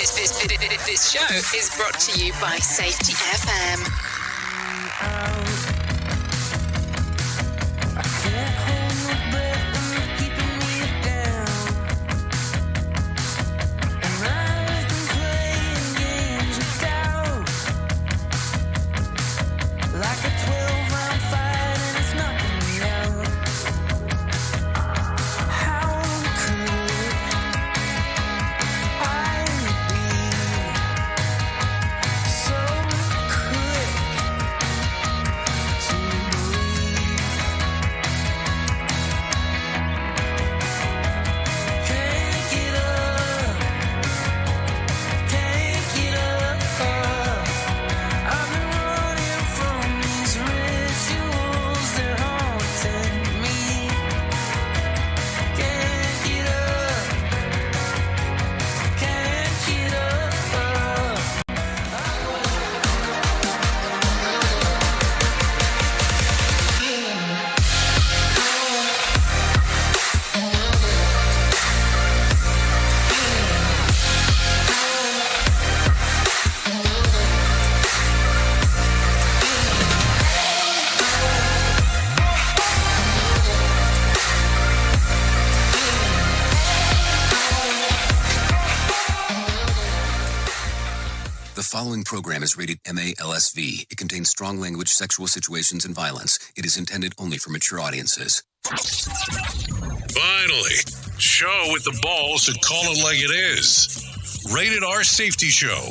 This show is brought to you by Safety FM. The following program is rated MA-LSV. It contains strong language, sexual situations, and violence. It is intended only for mature audiences. Finally, show with the balls to call it like it is. Rated R Safety Show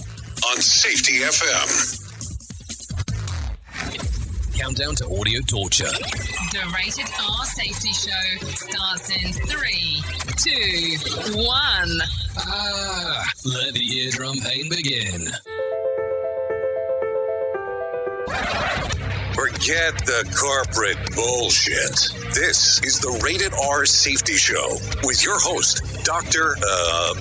on Safety FM. Countdown to audio torture. The Rated R Safety Show starts in 3, 2, 1. Let the eardrum pain begin. Forget the corporate bullshit. This is the Rated R Safety Show with your host, Dr.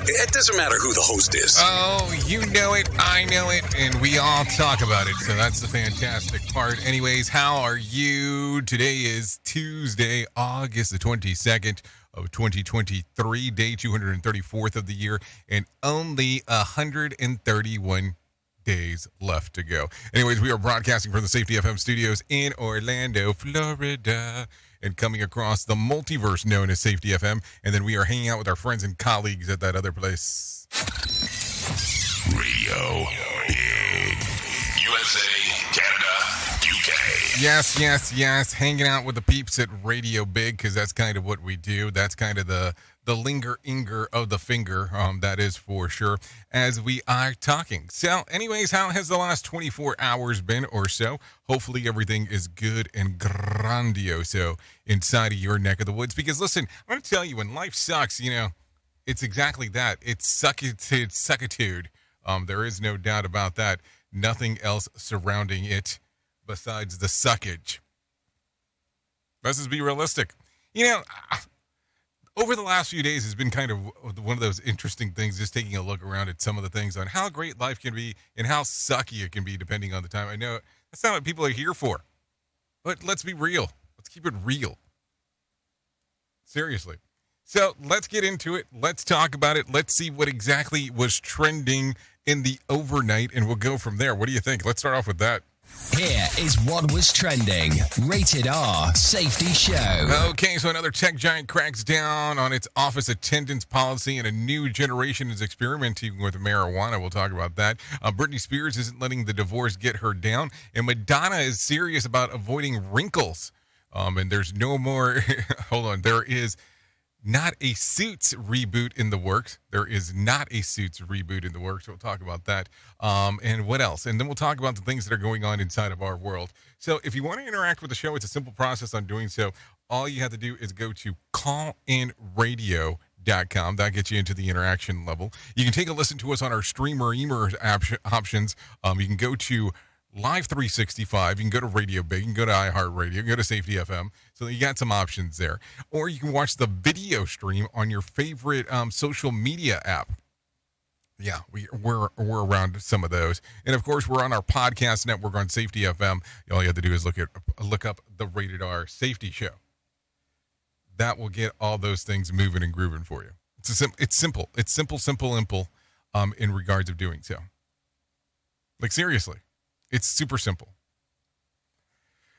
It doesn't matter who the host is. Oh, you know it, I know it, and we all talk about it, so that's the fantastic part. Anyways, how are you? Today is Tuesday, August the 22nd of 2023, day 234th of the year, and only 131 days left to go. Anyways, we are broadcasting from the Safety FM studios in Orlando, Florida, and coming across the multiverse known as Safety FM, and then we are hanging out with our friends and colleagues at that other place. Radio in USA, Canada, UK. Yes. Hanging out with the peeps at Radio Big, because that's kind of what we do. That's kind of the linger-inger of the finger, that is for sure, as we are talking. So, anyways, how has the last 24 hours been or so? Hopefully everything is good and grandioso inside of your neck of the woods. Because, listen, I'm going to tell you, when life sucks, it's exactly that. It's suckitude. There is no doubt about that. Nothing else surrounding it besides the suckage. Let's just be realistic. Over the last few days has been kind of one of those interesting things, just taking a look around at some of the things on how great life can be and how sucky it can be depending on the time. I know that's not what people are here for, but let's be real. Let's keep it real. Seriously. So let's get into it. Let's talk about it. Let's see what exactly was trending in the overnight, and we'll go from there. What do you think? Let's start off with that. Here is what was trending. Rated R Safety Show. Okay, so another tech giant cracks down on its office attendance policy, and a new generation is experimenting with marijuana. We'll talk about that. Britney Spears isn't letting the divorce get her down, and Madonna is serious about avoiding wrinkles. And there's no more, hold on, there is not a Suits reboot in the works. We'll talk about that. And what else? And then we'll talk about the things that are going on inside of our world. So if you want to interact with the show, it's a simple process on doing so. All you have to do is go to callinradio.com. That gets you into the interaction level. You can take a listen to us on our streamer options. You can go to Live 365, you can go to Radio Big, you can go to iHeartRadio, you can go to Safety FM, so you got some options there. Or you can watch the video stream on your favorite social media app. Yeah, we're around some of those. And of course, we're on our podcast network on Safety FM. All you have to do is look up the Rated R Safety Show. That will get all those things moving and grooving for you. It's simple. in regards of doing so. Like, seriously, it's super simple.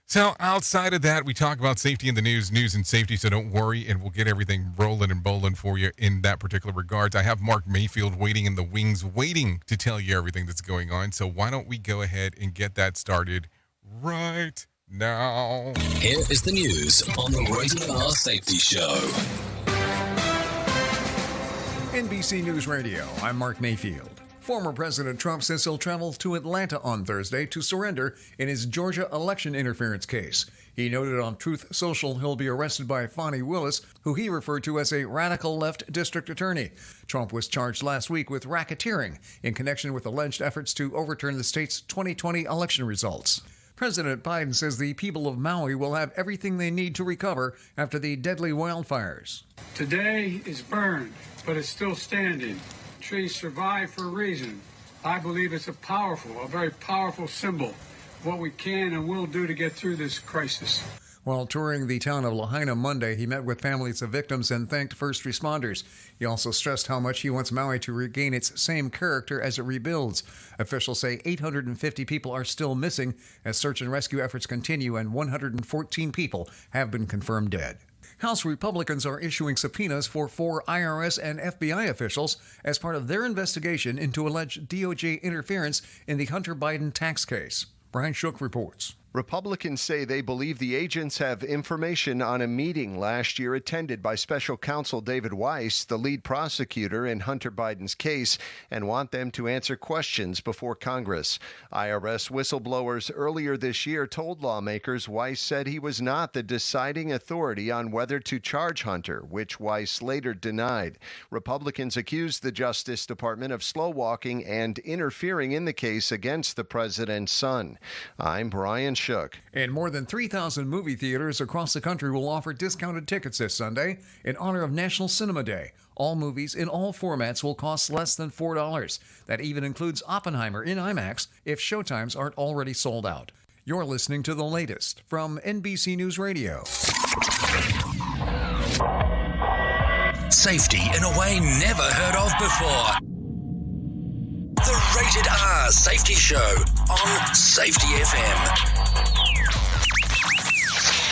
So outside of that, we talk about safety in the news and safety, so don't worry, and we'll get everything rolling and bowling for you in that particular regards. I have Mark Mayfield waiting in the wings, waiting to tell you everything that's going on, so why don't we go ahead and get that started right now. Here is the news on the Rated R Safety Show. NBC News Radio, I'm Mark Mayfield. Former President Trump says he'll travel to Atlanta on Thursday to surrender in his Georgia election interference case. He noted on Truth Social he'll be arrested by Fani Willis, who he referred to as a radical left district attorney. Trump was charged last week with racketeering in connection with alleged efforts to overturn the state's 2020 election results. President Biden says the people of Maui will have everything they need to recover after the deadly wildfires. Today is burned, but it's still standing. Trees survive for a reason. I believe it's a very powerful symbol of what we can and will do to get through this crisis. While touring the town of Lahaina Monday, he met with families of victims and thanked first responders. He also stressed how much he wants Maui to regain its same character as it rebuilds. Officials say 850 people are still missing as search and rescue efforts continue, and 114 people have been confirmed dead. House Republicans are issuing subpoenas for 4 IRS and FBI officials as part of their investigation into alleged DOJ interference in the Hunter Biden tax case. Brian Shook reports. Republicans say they believe the agents have information on a meeting last year attended by special counsel David Weiss, the lead prosecutor in Hunter Biden's case, and want them to answer questions before Congress. IRS whistleblowers earlier this year told lawmakers Weiss said he was not the deciding authority on whether to charge Hunter, which Weiss later denied. Republicans accused the Justice Department of slow-walking and interfering in the case against the president's son. I'm Brian Shook. And more than 3,000 movie theaters across the country will offer discounted tickets this Sunday in honor of National Cinema Day. All movies in all formats will cost less than $4. That even includes Oppenheimer in IMAX if showtimes aren't already sold out. You're listening to the latest from NBC News Radio. Safety in a way never heard of before. The Rated R Safety Show on Safety FM.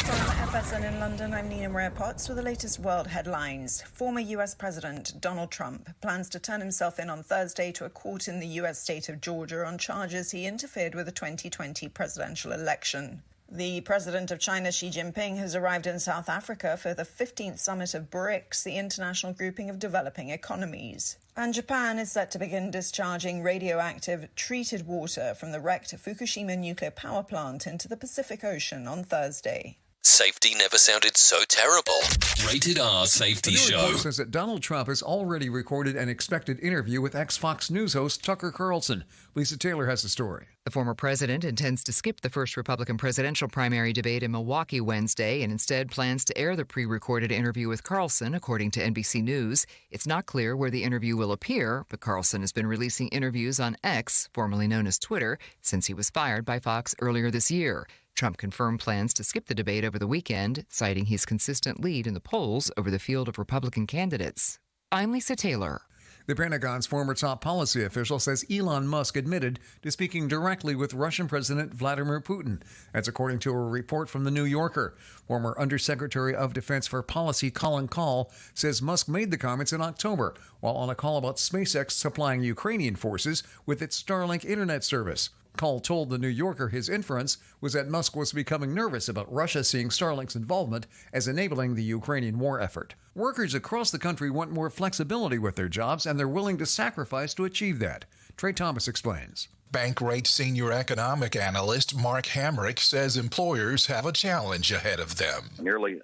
From FSN in London, I'm Nina Maria Potts with the latest world headlines. Former U.S. President Donald Trump plans to turn himself in on Thursday to a court in the U.S. state of Georgia on charges he interfered with the 2020 presidential election. The president of China, Xi Jinping, has arrived in South Africa for the 15th summit of BRICS, the international grouping of developing economies. And Japan is set to begin discharging radioactive treated water from the wrecked Fukushima nuclear power plant into the Pacific Ocean on Thursday. Safety never sounded so terrible. Rated R Safety The New York Show. Post says that Donald Trump has already recorded an expected interview with ex-Fox News host Tucker Carlson. Lisa Taylor has the story. The former president intends to skip the first Republican presidential primary debate in Milwaukee Wednesday and instead plans to air the pre-recorded interview with Carlson, according to NBC News. It's not clear where the interview will appear, but Carlson has been releasing interviews on X, formerly known as Twitter, since he was fired by Fox earlier this year. Trump confirmed plans to skip the debate over the weekend, citing his consistent lead in the polls over the field of Republican candidates. I'm Lisa Taylor. The Pentagon's former top policy official says Elon Musk admitted to speaking directly with Russian President Vladimir Putin. That's according to a report from The New Yorker. Former Undersecretary of Defense for Policy Colin Kahl says Musk made the comments in October while on a call about SpaceX supplying Ukrainian forces with its Starlink internet service. Kahl told The New Yorker his inference was that Musk was becoming nervous about Russia seeing Starlink's involvement as enabling the Ukrainian war effort. Workers across the country want more flexibility with their jobs, and they're willing to sacrifice to achieve that. Trey Thomas explains. Bankrate senior economic analyst Mark Hamrick says employers have a challenge ahead of them. Nearly 9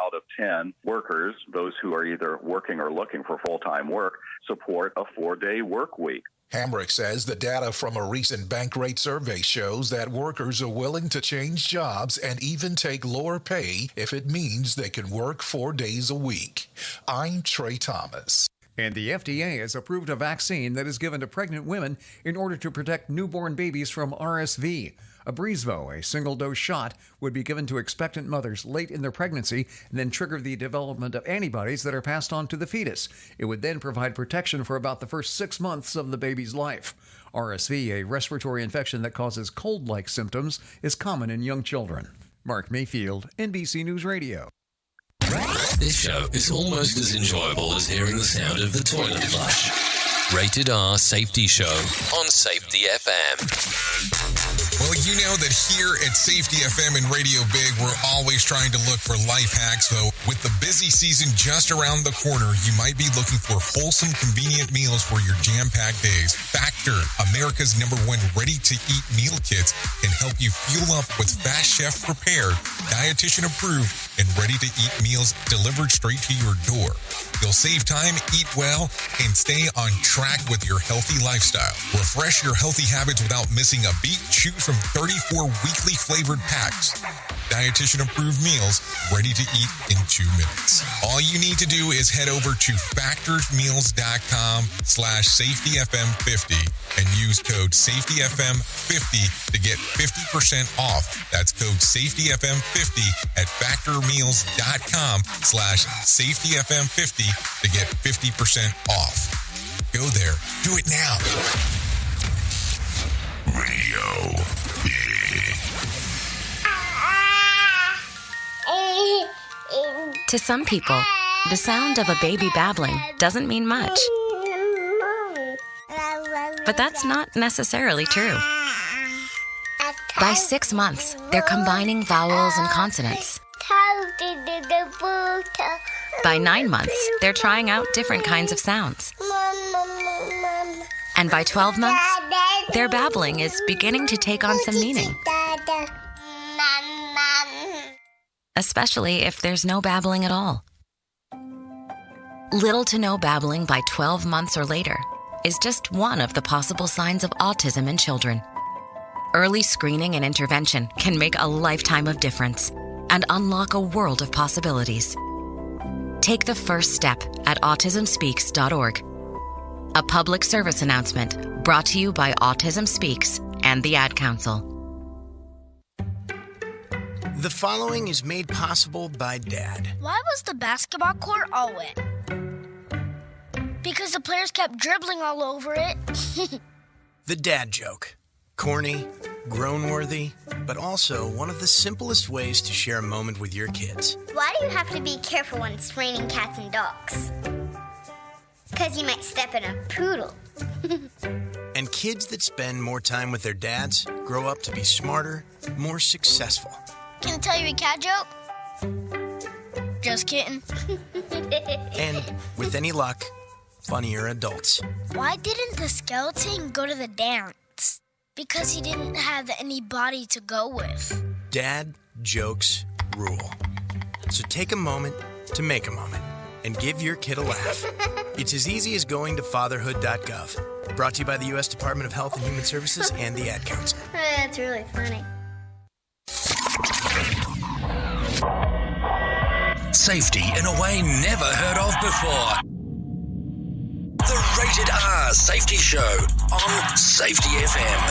out of 10 workers, those who are either working or looking for full-time work, support a 4-day work week. Hamrick says the data from a recent Bankrate survey shows that workers are willing to change jobs and even take lower pay if it means they can work 4 days a week. I'm Trey Thomas. And the FDA has approved a vaccine that is given to pregnant women in order to protect newborn babies from RSV. A Breezvo, a single-dose shot, would be given to expectant mothers late in their pregnancy and then trigger the development of antibodies that are passed on to the fetus. It would then provide protection for about the first 6 months of the baby's life. RSV, a respiratory infection that causes cold-like symptoms, is common in young children. Mark Mayfield, NBC News Radio. This show is almost as enjoyable as hearing the sound of the toilet flush. Rated R Safety Show on Safety FM. Well, you know that here at Safety FM and Radio Big, we're always trying to look for life hacks. So with the busy season just around the corner, you might be looking for wholesome, convenient meals for your jam-packed days. Factor, America's #1 ready-to-eat meal kits, can help you fuel up with fast chef-prepared, dietitian-approved, and ready-to-eat meals delivered straight to your door. You'll save time, eat well, and stay on track with your healthy lifestyle. Refresh your healthy habits without missing a beat. Choose from 34 weekly flavored packs. Dietitian-approved meals ready to eat in 2 minutes. All you need to do is head over to factorsmeals.com/safetyfm50 and use code safetyfm50 to get 50% off. That's code safetyfm50 at factormeals.com/safetyfm50 to get 50% off. Go there. Do it now. Radio Big. To some people, the sound of a baby babbling doesn't mean much. But that's not necessarily true. By 6 months, they're combining vowels and consonants. By 9 months, they're trying out different kinds of sounds. And by 12 months, their babbling is beginning to take on some meaning. Especially if there's no babbling at all. Little to no babbling by 12 months or later is just one of the possible signs of autism in children. Early screening and intervention can make a lifetime of difference and unlock a world of possibilities. Take the first step at autismspeaks.org. A public service announcement brought to you by Autism Speaks and the Ad Council. The following is made possible by Dad. Why was the basketball court all wet? Because the players kept dribbling all over it. The dad joke. Corny, groan-worthy, but also one of the simplest ways to share a moment with your kids. Why do you have to be careful when it's raining cats and dogs? Because you might step in a poodle. And kids that spend more time with their dads grow up to be smarter, more successful. Can I tell you a cat joke? Just kidding. And, with any luck, funnier adults. Why didn't the skeleton go to the dance? Because he didn't have anybody to go with. Dad jokes rule. So take a moment to make a moment and give your kid a laugh. It's as easy as going to fatherhood.gov. Brought to you by the U.S. Department of Health and Human Services and the Ad Council. That's really funny. Safety in a way never heard of before. The Rated R Safety Show on Safety FM.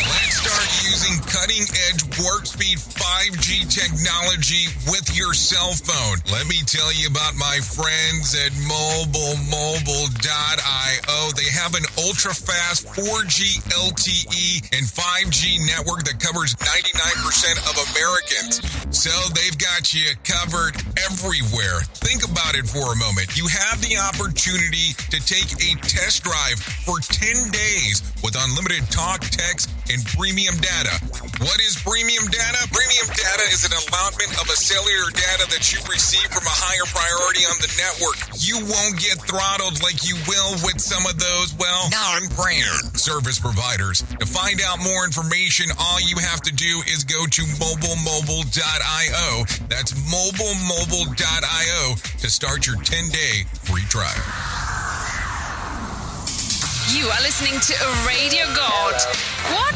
Let's start using cutting-edge warp speed 5G technology with your cell phone. Let me tell you about my friends at mobilemobile.io. They have an ultra-fast 4G LTE and 5G network that covers 99% of Americans. So they've got you covered everywhere. Think about it for a moment. You have the opportunity to take a test drive for 10 days with unlimited talk, text, and premium data. What is premium data? Premium data is an allotment of a cellular data that you receive from a higher priority on the network. You won't get throttled like you will with some of those, well, non-brand service providers. To find out more information, all you have to do is go to mobilemobile.io. That's mobilemobile.io to start your 10-day free trial. You are listening to a radio god. What?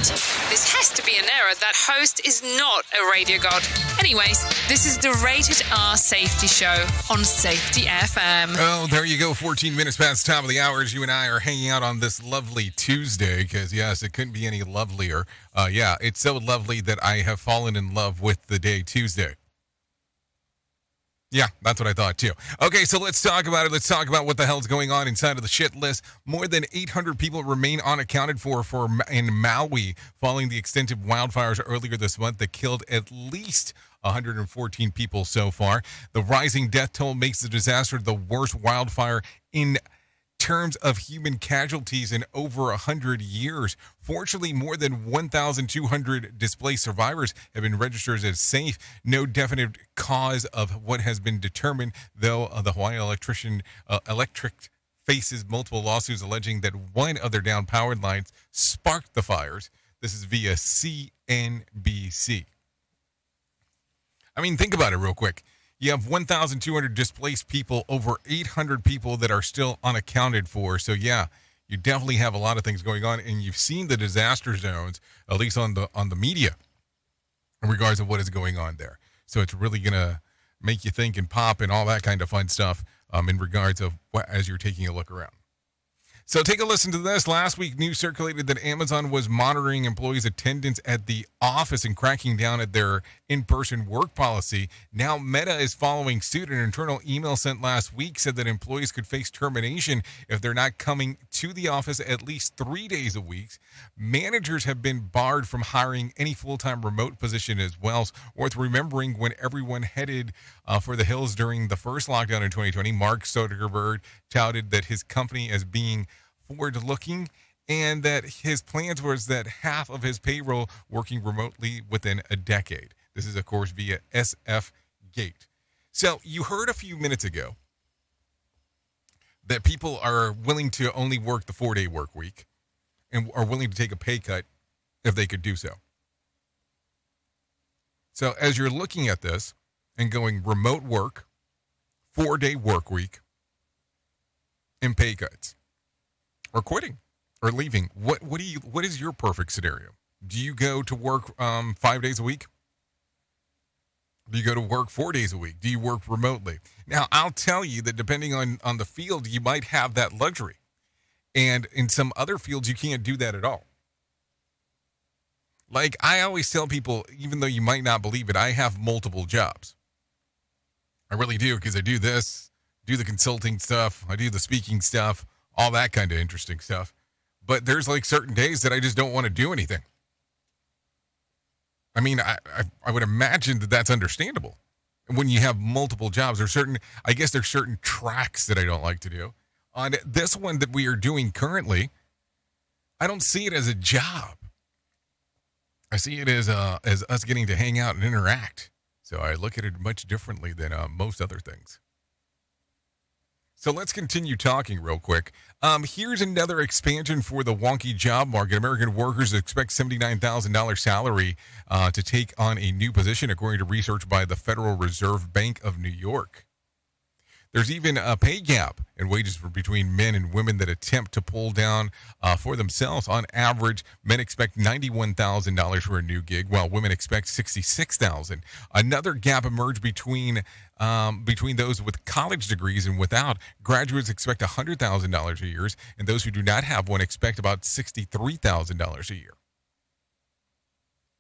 This has to be an error. That host is not a radio god. Anyways, this is the Rated R Safety Show on Safety FM. Oh, there you go. 14 minutes past the top of the hour as you and I are hanging out on this lovely Tuesday, because, yes, it couldn't be any lovelier. Yeah, it's so lovely that I have fallen in love with the day Tuesday. Yeah, that's what I thought, too. Okay, so let's talk about it. Let's talk about what the hell's going on inside of the shit list. More than 800 people remain unaccounted for in Maui following the extensive wildfires earlier this month that killed at least 114 people so far. The rising death toll makes the disaster the worst wildfire in terms of human casualties in over 100 years. Fortunately, more than 1,200 displaced survivors have been registered as safe. No definite cause of what has been determined, though the Hawaii Electric faces multiple lawsuits alleging that one of their down powered lines sparked the fires. This is via CNBC. I mean, think about it real quick. You have 1,200 displaced people, over 800 people that are still unaccounted for. So, yeah, you definitely have a lot of things going on. And you've seen the disaster zones, at least on the media, in regards to what is going on there. So it's really going to make you think and pop and all that kind of fun stuff in regards of what, as you're taking a look around. So take a listen to this. Last week, news circulated that Amazon was monitoring employees' attendance at the office and cracking down at their in-person work policy. Now Meta is following suit. An internal email sent last week said that employees could face termination if they're not coming to the office at least 3 days a week. Managers have been barred from hiring any full-time remote position as well. Worth remembering, when everyone headed for the hills during the first lockdown in 2020, Mark Zuckerberg touted that his company as being forward-looking and that his plans was that half of his payroll working remotely within a decade. This is, of course, via SF Gate. So you heard a few minutes ago that people are willing to only work the 4-day work week and are willing to take a pay cut if they could do so. So as you're looking at this and going remote work, 4-day work week, and pay cuts, or quitting, or leaving, what is your perfect scenario? Do you go to work 5 days a week? Do you go to work 4 days a week? Do you work remotely? Now, I'll tell you that depending on the field, you might have that luxury. And in some other fields, you can't do that at all. Like, I always tell people, even though you might not believe it, I have multiple jobs. I really do, because I do this, do the consulting stuff, I do the speaking stuff, all that kind of interesting stuff. But there's like certain days that I just don't want to do anything. I mean, I would imagine that that's understandable. When you have multiple jobs, there's certain tracks that I don't like to do. On this one that we are doing currently, I don't see it as a job. I see it as us getting to hang out and interact. So I look at it much differently than most other things. So let's continue talking real quick. Here's another expansion for the wonky job market. American workers expect $79,000 salary to take on a new position, according to research by the Federal Reserve Bank of New York. There's even a pay gap in wages between men and women that attempt to pull down for themselves. On average, men expect $91,000 for a new gig, while women expect $66,000. Another gap emerged between those with college degrees and without. Graduates expect $100,000 a year, and those who do not have one expect about $63,000 a year.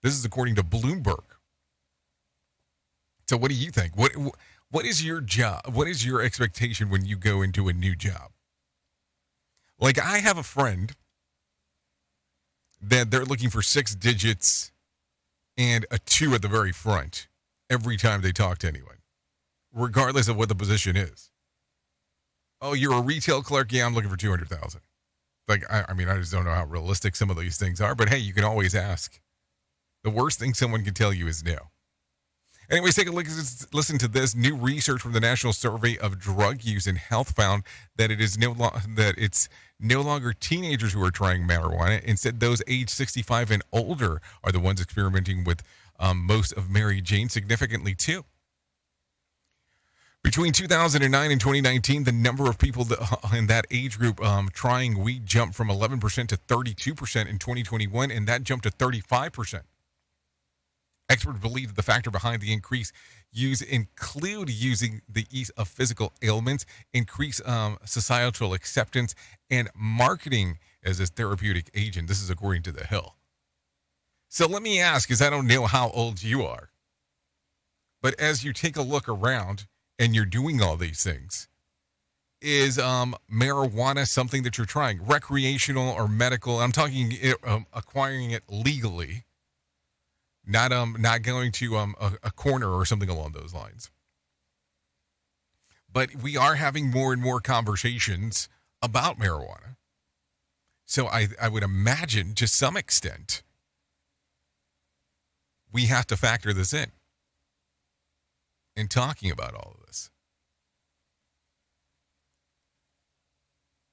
This is according to Bloomberg. So what do you think? What is your job? What is your expectation when you go into a new job? Like, I have a friend that they're looking for 6 digits and a 2 at the very front every time they talk to anyone, regardless of what the position is. Oh, you're a retail clerk? Yeah, I'm looking for $200,000. Like, I mean, I just don't know how realistic some of these things are, but hey, you can always ask. The worst thing someone can tell you is no. Anyways, take a look. Listen to this. New research from the National Survey of Drug Use and Health found that it's no longer teenagers who are trying marijuana. Instead, those aged 65 and older are the ones experimenting with most of Mary Jane, significantly too. Between 2009 and 2019, the number of people in that age group trying weed jumped from 11% to 32% in 2021, and that jumped to 35%. Experts believe that the factor behind the increase include using the ease of physical ailments, increase societal acceptance, and marketing as a therapeutic agent. This is according to The Hill. So let me ask, because I don't know how old you are, but as you take a look around and you're doing all these things, is marijuana something that you're trying, recreational or medical? I'm talking acquiring it legally, not going to a corner or something along those lines. But we are having more and more conversations about marijuana. So I would imagine, to some extent, we have to factor this in talking about all of this.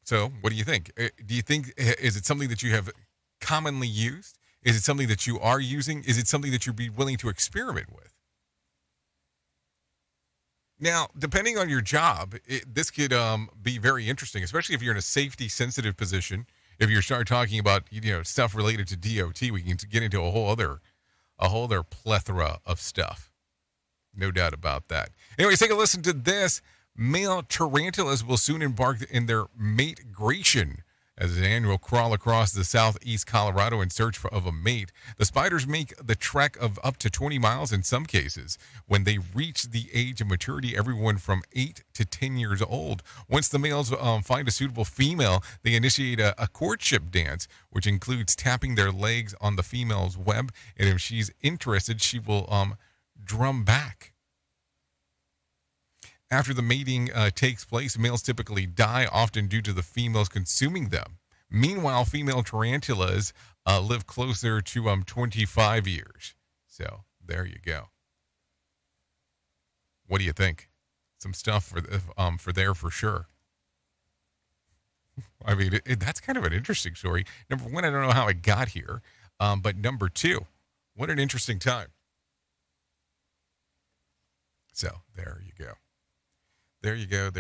So what do you think? Do you think, is it something that you have commonly used? Is it something that you are using? Is it something that you'd be willing to experiment with? Now, depending on your job, this could be very interesting, especially if you're in a safety-sensitive position. If you start talking about stuff related to DOT, we can get into a whole other plethora of stuff. No doubt about that. Anyways, take a listen to this. Male tarantulas will soon embark in their mategration as an annual crawl across the southeast Colorado in search of a mate. The spiders make the trek of up to 20 miles in some cases. When they reach the age of maturity, everyone from 8 to 10 years old. Once the males find a suitable female, they initiate a courtship dance, which includes tapping their legs on the female's web. And if she's interested, she will drum back. After the mating takes place, males typically die, often due to the females consuming them. Meanwhile, female tarantulas live closer to 25 years. So there you go. What do you think? Some stuff for there for sure. I mean, that's kind of an interesting story. Number one, I don't know how it got here. But number two, what an interesting time. So there you go. There you go.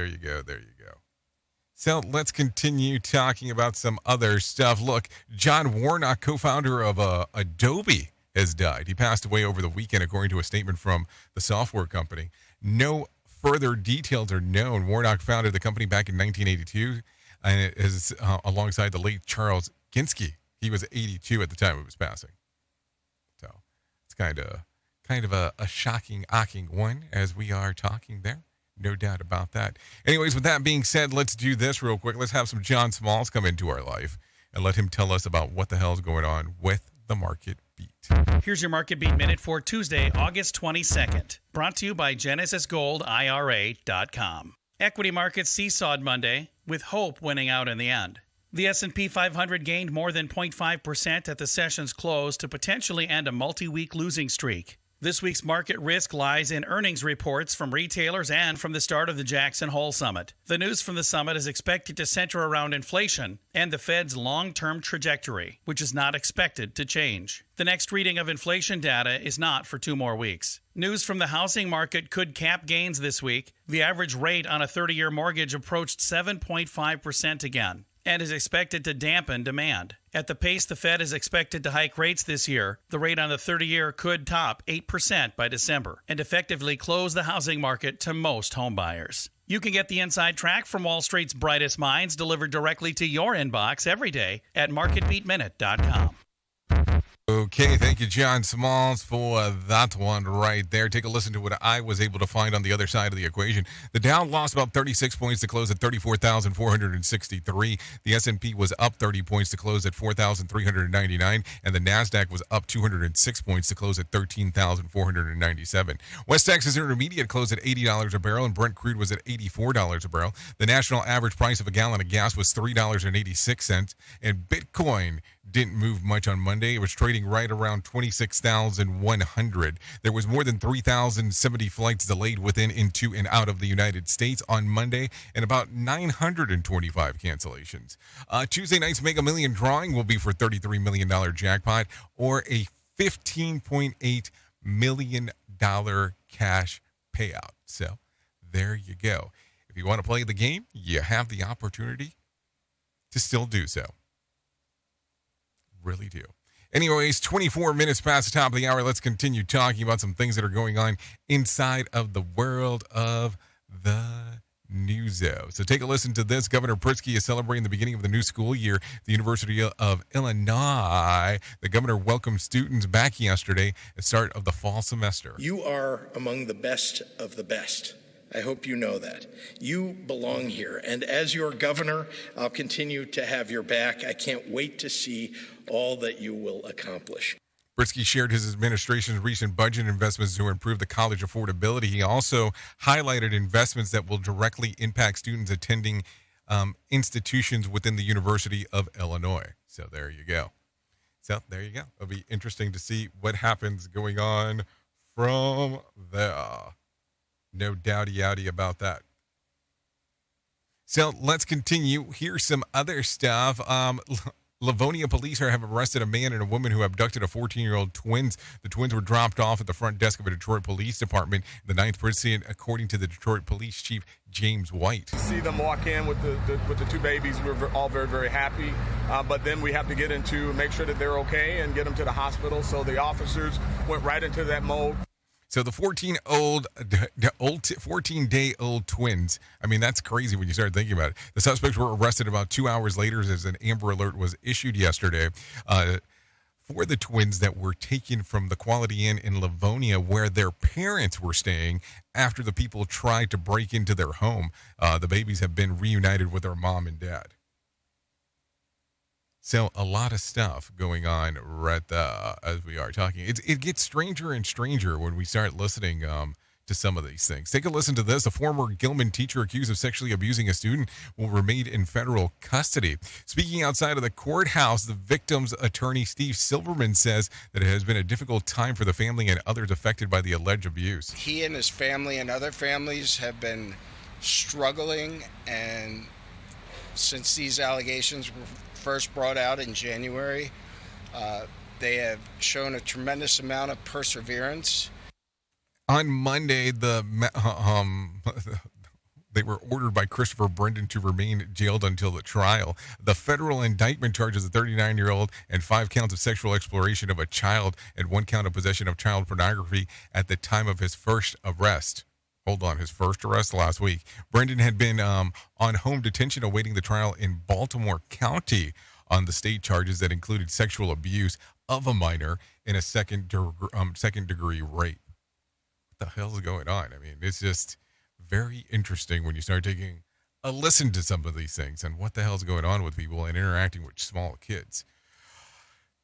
So let's continue talking about some other stuff. Look, John Warnock, co-founder of Adobe, has died. He passed away over the weekend, according to a statement from the software company. No further details are known. Warnock founded the company back in 1982, and it is alongside the late Charles Ginsky. He was 82 at the time of his passing. So it's kind of a shocking one as we are talking there. No doubt about that. Anyways, with that being said, let's do this real quick. Let's have some John Smalls come into our life and let him tell us about what the hell is going on with the Market Beat. Here's your Market Beat Minute for Tuesday, August 22nd. Brought to you by GenesisGoldIRA.com. Equity markets seesawed Monday, with hope winning out in the end. The S&P 500 gained more than 0.5% at the session's close to potentially end a multi-week losing streak. This week's market risk lies in earnings reports from retailers and from the start of the Jackson Hole Summit. The news from the summit is expected to center around inflation and the Fed's long-term trajectory, which is not expected to change. The next reading of inflation data is not for 2 more weeks. News from the housing market could cap gains this week. The average rate on a 30-year mortgage approached 7.5% again and is expected to dampen demand. At the pace the Fed is expected to hike rates this year, the rate on the 30-year could top 8% by December and effectively close the housing market to most home buyers. You can get the inside track from Wall Street's brightest minds delivered directly to your inbox every day at MarketBeatMinute.com. Okay, thank you, John Smalls, for that one right there. Take a listen to what I was able to find on the other side of the equation. The Dow lost about 36 points to close at 34,463. The S&P was up 30 points to close at 4,399, and the NASDAQ was up 206 points to close at 13,497. West Texas Intermediate closed at $80 a barrel, and Brent crude was at $84 a barrel. The national average price of a gallon of gas was $3.86, and Bitcoin didn't move much on Monday. It was trading right around 26,100. There was more than 3,070 flights delayed within, into, and out of the United States on Monday, and about 925 cancellations. Tuesday night's Mega Million drawing will be for $33 million jackpot or a $15.8 million cash payout. So there you go. If you want to play the game, you have the opportunity to still do so. Really do. Anyways, 24 minutes past the top of the hour. Let's continue talking about some things that are going on inside of the world of the newso. So take a listen to this. Governor Pritzker is celebrating the beginning of the new school year at the University of Illinois. The governor welcomed students back yesterday at the start of the fall semester. You are among the best of the best. I hope you know that. You belong here. And as your governor, I'll continue to have your back. I can't wait to see all that you will accomplish. Pritzker shared his administration's recent budget investments to improve the college affordability. He also highlighted investments that will directly impact students attending institutions within the University of Illinois. So there you go. It'll be interesting to see what happens going on from there. No doubty about that. So let's continue. Here's some other stuff. Livonia police have arrested a man and a woman who abducted a 14-year-old twins. The twins were dropped off at the front desk of a Detroit police department. The 9th precinct, according to the Detroit Police Chief James White. See them walk in with the two babies. We're all very, very happy. But then we have to get into make sure that they're okay and get them to the hospital. So the officers went right into that mode. So the 14-day-old twins, I mean, that's crazy when you start thinking about it. The suspects were arrested about 2 hours later as an Amber Alert was issued yesterday for the twins that were taken from the Quality Inn in Livonia where their parents were staying after the people tried to break into their home. The babies have been reunited with their mom and dad. So a lot of stuff going on right as we are talking. It gets stranger and stranger when we start listening to some of these things. Take a listen to this. A former Gilman teacher accused of sexually abusing a student will remain in federal custody. Speaking outside of the courthouse, the victim's attorney, Steve Silverman, says that it has been a difficult time for the family and others affected by the alleged abuse. He and his family and other families have been struggling, and since these allegations were first brought out in January, they have shown a tremendous amount of perseverance. On Monday, they were ordered by Christopher Brendan to remain jailed until the trial. The federal indictment charges a 39-year-old and 5 counts of sexual exploration of a child and 1 count of possession of child pornography at the time of his first arrest. His first arrest last week. Brendan had been on home detention awaiting the trial in Baltimore County on the state charges that included sexual abuse of a minor in a second-degree rape. What the hell is going on? I mean, it's just very interesting when you start taking a listen to some of these things and what the hell is going on with people and interacting with small kids.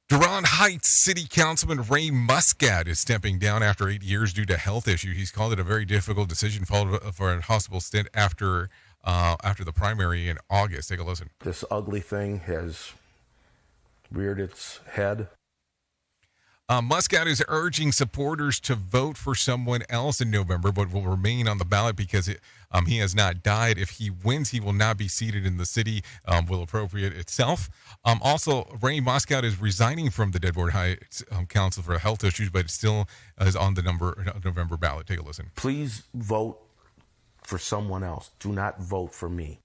Durand Heights City Councilman Ray Muscat is stepping down after 8 years due to health issues. He's called it a very difficult decision followed for a hospital stint after the primary in August. Take a listen. This ugly thing has reared its head. Muscat is urging supporters to vote for someone else in November, but will remain on the ballot because he has not died. If he wins, he will not be seated in the city, will appropriate itself. Also, Ray Muscat is resigning from the Deadwood Heights Council for health issues, but it still is on the November ballot. Take a listen. Please vote for someone else. Do not vote for me.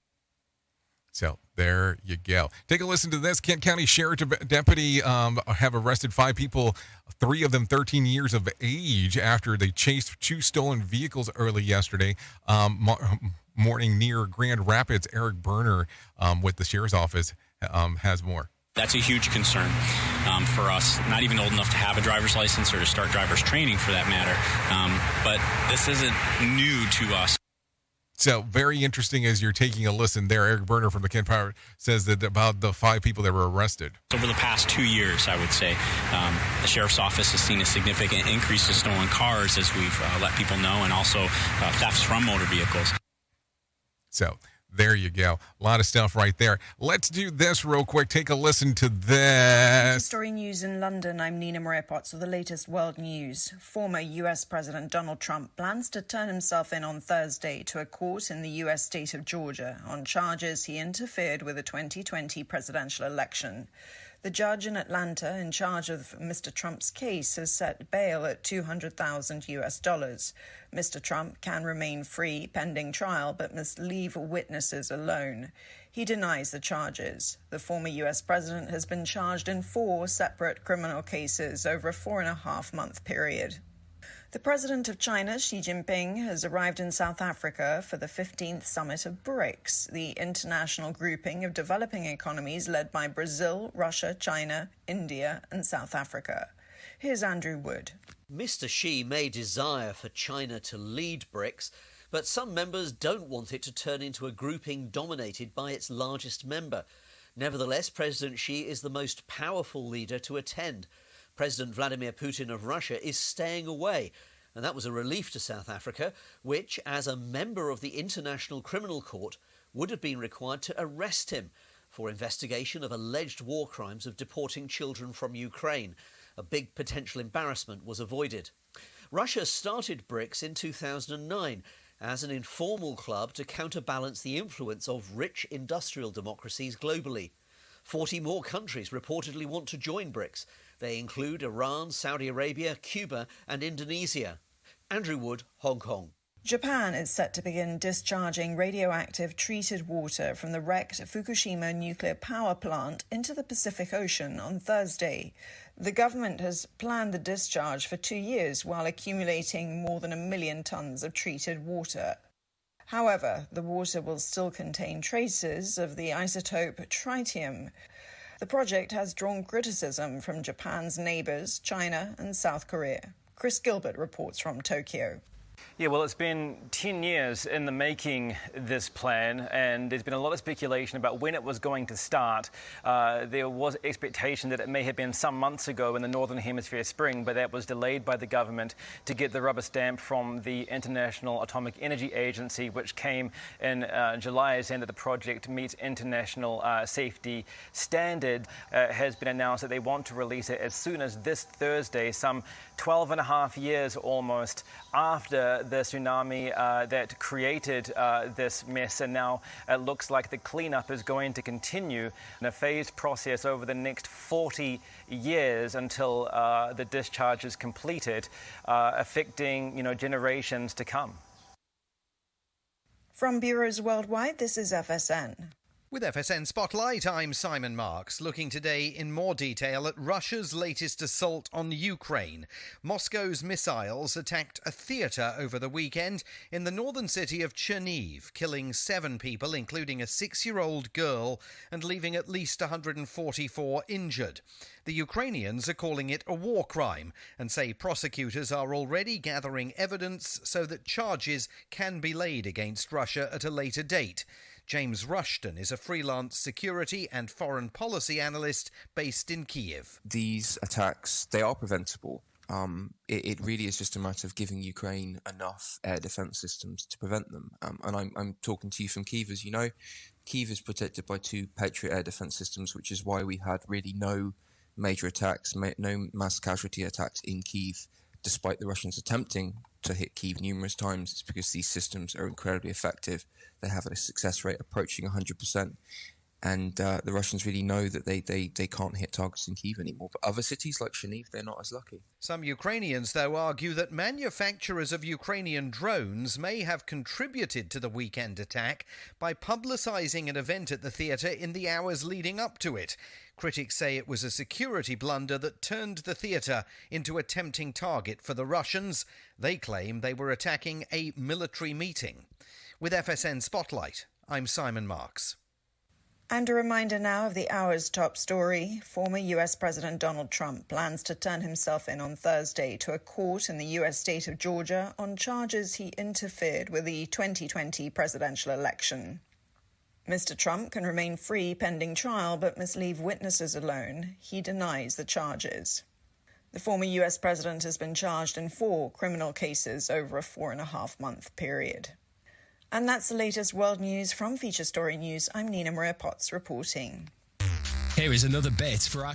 So there you go. Take a listen to this. Kent County Sheriff Deputy have arrested 5 people, 3 of them 13 years of age, after they chased 2 stolen vehicles early yesterday morning near Grand Rapids. Eric Berner with the Sheriff's Office has more. That's a huge concern for us. Not even old enough to have a driver's license or to start driver's training for that matter. But this isn't new to us. So very interesting as you're taking a listen there. Eric Berner from the Kent Power says that about the 5 people that were arrested. Over the past 2 years, I would say, the Sheriff's Office has seen a significant increase in stolen cars, as we've let people know, and also thefts from motor vehicles. So there you go. A lot of stuff right there. Let's do this real quick. Take a listen to this. Story news in London. I'm Nina Maria Potts with the latest world news. Former U.S. President Donald Trump plans to turn himself in on Thursday to a court in the U.S. state of Georgia on charges he interfered with the 2020 presidential election. The judge in Atlanta in charge of Mr. Trump's case has set bail at $200,000 US. Mr. Trump can remain free pending trial, but must leave witnesses alone. He denies the charges. The former US president has been charged in 4 separate criminal cases over a 4.5-month period. The president of China, Xi Jinping, has arrived in South Africa for the 15th summit of BRICS, the international grouping of developing economies led by Brazil, Russia, China, India, and South Africa. Here's Andrew Wood. Mr. Xi may desire for China to lead BRICS, but some members don't want it to turn into a grouping dominated by its largest member. Nevertheless, President Xi is the most powerful leader to attend. President Vladimir Putin of Russia is staying away, and that was a relief to South Africa, which, as a member of the International Criminal Court, would have been required to arrest him for investigation of alleged war crimes of deporting children from Ukraine. A big potential embarrassment was avoided. Russia started BRICS in 2009 as an informal club to counterbalance the influence of rich industrial democracies globally. 40 more countries reportedly want to join BRICS. They include Iran, Saudi Arabia, Cuba and Indonesia. Andrew Wood, Hong Kong. Japan is set to begin discharging radioactive treated water from the wrecked Fukushima nuclear power plant into the Pacific Ocean on Thursday. The government has planned the discharge for 2 years while accumulating more than 1 million tons of treated water. However, the water will still contain traces of the isotope tritium. The project has drawn criticism from Japan's neighbours, China and South Korea. Chris Gilbert reports from Tokyo. Yeah, well, it's been 10 years in the making, this plan, and there's been a lot of speculation about when it was going to start. There was expectation that it may have been some months ago in the Northern Hemisphere spring, but that was delayed by the government to get the rubber stamp from the International Atomic Energy Agency, which came in July, saying that the project meets international safety standard. It has been announced that they want to release it as soon as this Thursday, some 12 and a half years almost after the tsunami that created this mess, and now it looks like the cleanup is going to continue in a phased process over the next 40 years until the discharge is completed, affecting generations to come. From bureaus worldwide, this is FSN. With FSN Spotlight, I'm Simon Marks, looking today in more detail at Russia's latest assault on Ukraine. Moscow's missiles attacked a theatre over the weekend in the northern city of Cherniv, killing 7 people, including a 6-year-old girl, and leaving at least 144 injured. The Ukrainians are calling it a war crime and say prosecutors are already gathering evidence so that charges can be laid against Russia at a later date. James Rushton is a freelance security and foreign policy analyst based in Kiev. These attacks, they are preventable. It really is just a matter of giving Ukraine enough air defense systems to prevent them. And I'm talking to you from Kiev, as you know. Kiev is protected by 2 Patriot air defense systems, which is why we had really no major attacks, no mass casualty attacks in Kiev, despite the Russians attempting to hit Kiev numerous times. It's because these systems are incredibly effective. They have a success rate approaching 100%. And the Russians really know that they can't hit targets in Kiev anymore. But other cities like Cherniv, they're not as lucky. Some Ukrainians, though, argue that manufacturers of Ukrainian drones may have contributed to the weekend attack by publicising an event at the theatre in the hours leading up to it. Critics say it was a security blunder that turned the theatre into a tempting target for the Russians. They claim they were attacking a military meeting. With FSN Spotlight, I'm Simon Marks. And a reminder now of the hour's top story. Former US President Donald Trump plans to turn himself in on Thursday to a court in the US state of Georgia on charges he interfered with the 2020 presidential election. Mr. Trump can remain free pending trial but must leave witnesses alone. He denies the charges. The former US president has been charged in 4 criminal cases over a 4.5-month period. And that's the latest world news from Feature Story News. I'm Nina Maria Potts reporting. Here is another bit for our...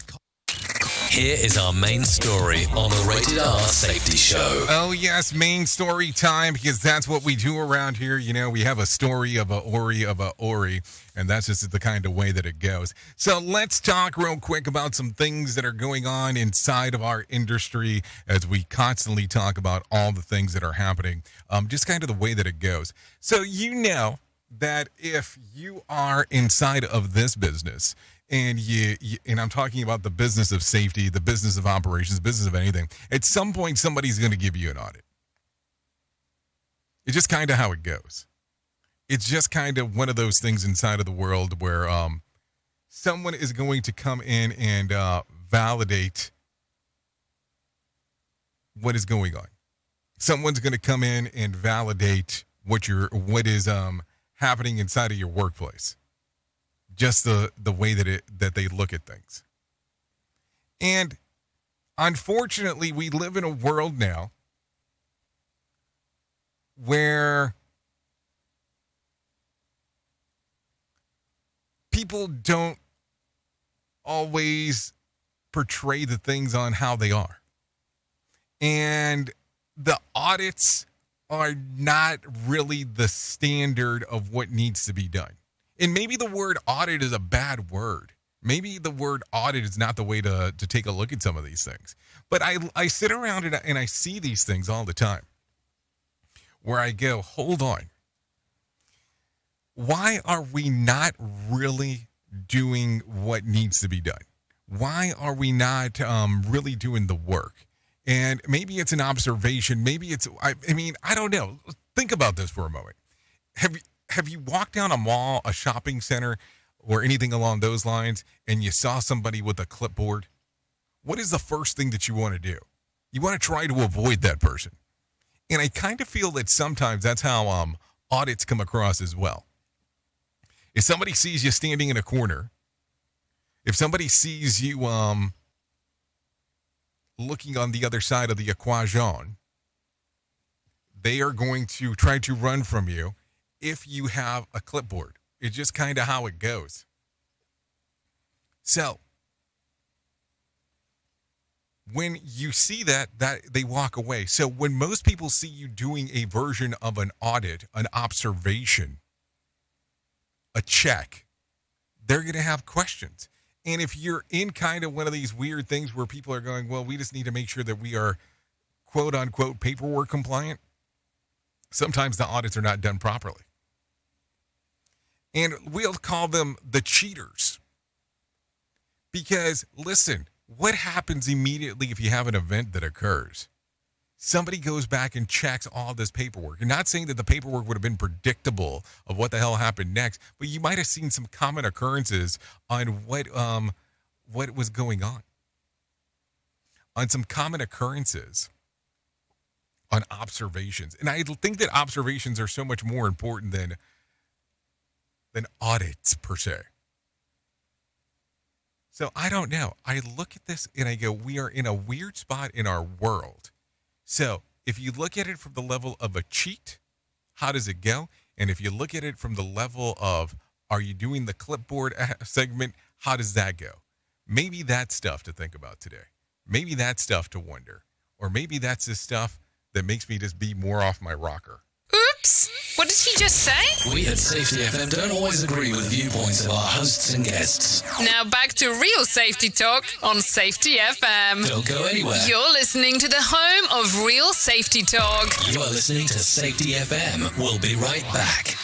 Here is our main story on the Rated R Safety Show. Oh, yes, main story time, because that's what we do around here. You know, we have a story of a Ori, and that's just the kind of way that it goes. So let's talk real quick about some things that are going on inside of our industry as we constantly talk about all the things that are happening, just kind of the way that it goes. So you know that if you are inside of this business, and and I'm talking about the business of safety, the business of operations, business of anything, at some point somebody's going to give you an audit. It's just kind of how it goes. It's just kind of one of those things inside of the world where someone is going to come in and validate what is going on. Someone's going to come in and validate what is happening inside of your workplace. Just the way that they look at things. And unfortunately, we live in a world now where people don't always portray the things on how they are. And the audits are not really the standard of what needs to be done. And maybe the word audit is a bad word. Maybe the word audit is not the way to take a look at some of these things. But I sit around and I see these things all the time where I go, hold on. Why are we not really doing what needs to be done? Why are we not really doing the work? And maybe it's an observation. Maybe it's, I don't know. Think about this for a moment. Have you walked down a mall, a shopping center, or anything along those lines, and you saw somebody with a clipboard? What is the first thing that you want to do? You want to try to avoid that person. And I kind of feel that sometimes that's how audits come across as well. If somebody sees you standing in a corner, if somebody sees you looking on the other side of the equation, they are going to try to run from you. If you have a clipboard, it's just kind of how it goes. So when you see that they walk away. So when most people see you doing a version of an audit, an observation, a check, they're going to have questions. And if you're in kind of one of these weird things where people are going, well, we just need to make sure that we are quote unquote paperwork compliant, sometimes the audits are not done properly. And we'll call them the cheaters. Because, listen, what happens immediately if you have an event that occurs? Somebody goes back and checks all this paperwork. You're not saying that the paperwork would have been predictable of what the hell happened next, but you might have seen some common occurrences on what was going on. On some common occurrences. On observations. And I think that observations are so much more important than audits per se. So I don't know. I look at this and I go, we are in a weird spot in our world. So if you look at it from the level of a cheat, how does it go? And if you look at it from the level of, are you doing the clipboard segment? How does that go? Maybe that's stuff to think about today. Maybe that's stuff to wonder. Or maybe that's the stuff that makes me just be more off my rocker. Oops! What did he just say? We at Safety FM don't always agree with viewpoints of our hosts and guests. Now back to real safety talk on Safety FM. Don't go anywhere. You're listening to the home of real safety talk. You are listening to Safety FM. We'll be right back.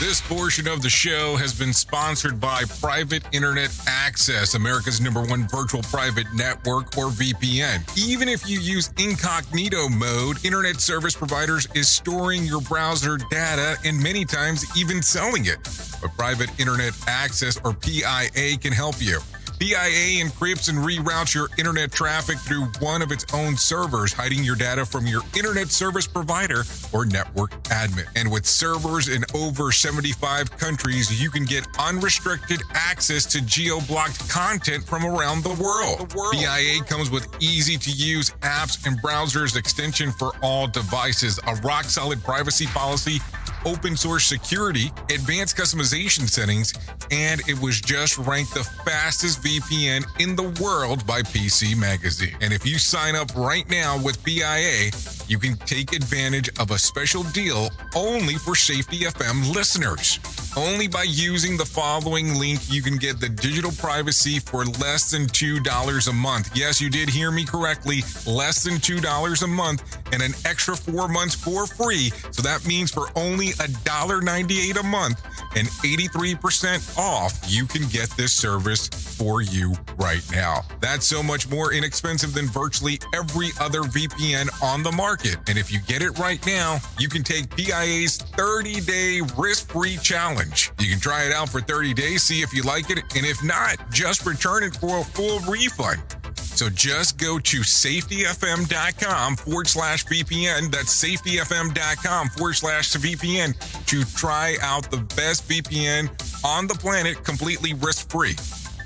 This portion of the show has been sponsored by Private Internet Access, America's #1 virtual private network, or VPN. Even if you use incognito mode, internet service providers is storing your browser data and many times even selling it. But Private Internet Access, or PIA, can help you. PIA encrypts and reroutes your internet traffic through one of its own servers, hiding your data from your internet service provider or network admin. And with servers in over 75 countries, you can get unrestricted access to geo-blocked content from around the world. PIA comes with easy-to-use apps and browsers extension for all devices, a rock-solid privacy policy, open source security, advanced customization settings, and it was just ranked the fastest VPN in the world by PC Magazine. And if you sign up right now with PIA, you can take advantage of a special deal only for Safety FM listeners. Only by using the following link, you can get the digital privacy for less than $2 a month. Yes, you did hear me correctly, less than $2 a month, and an extra 4 months for free. So that means for only $1.98 a month and 83% off, you can get this service for you right now. That's so much more inexpensive than virtually every other VPN on the market. And if you get it right now, you can take PIA's 30-day risk-free challenge. You can try it out for 30 days, see if you like it, and if not, just return it for a full refund. So just go to safetyfm.com/VPN. That's safetyfm.com/VPN to try out the best VPN on the planet completely risk-free.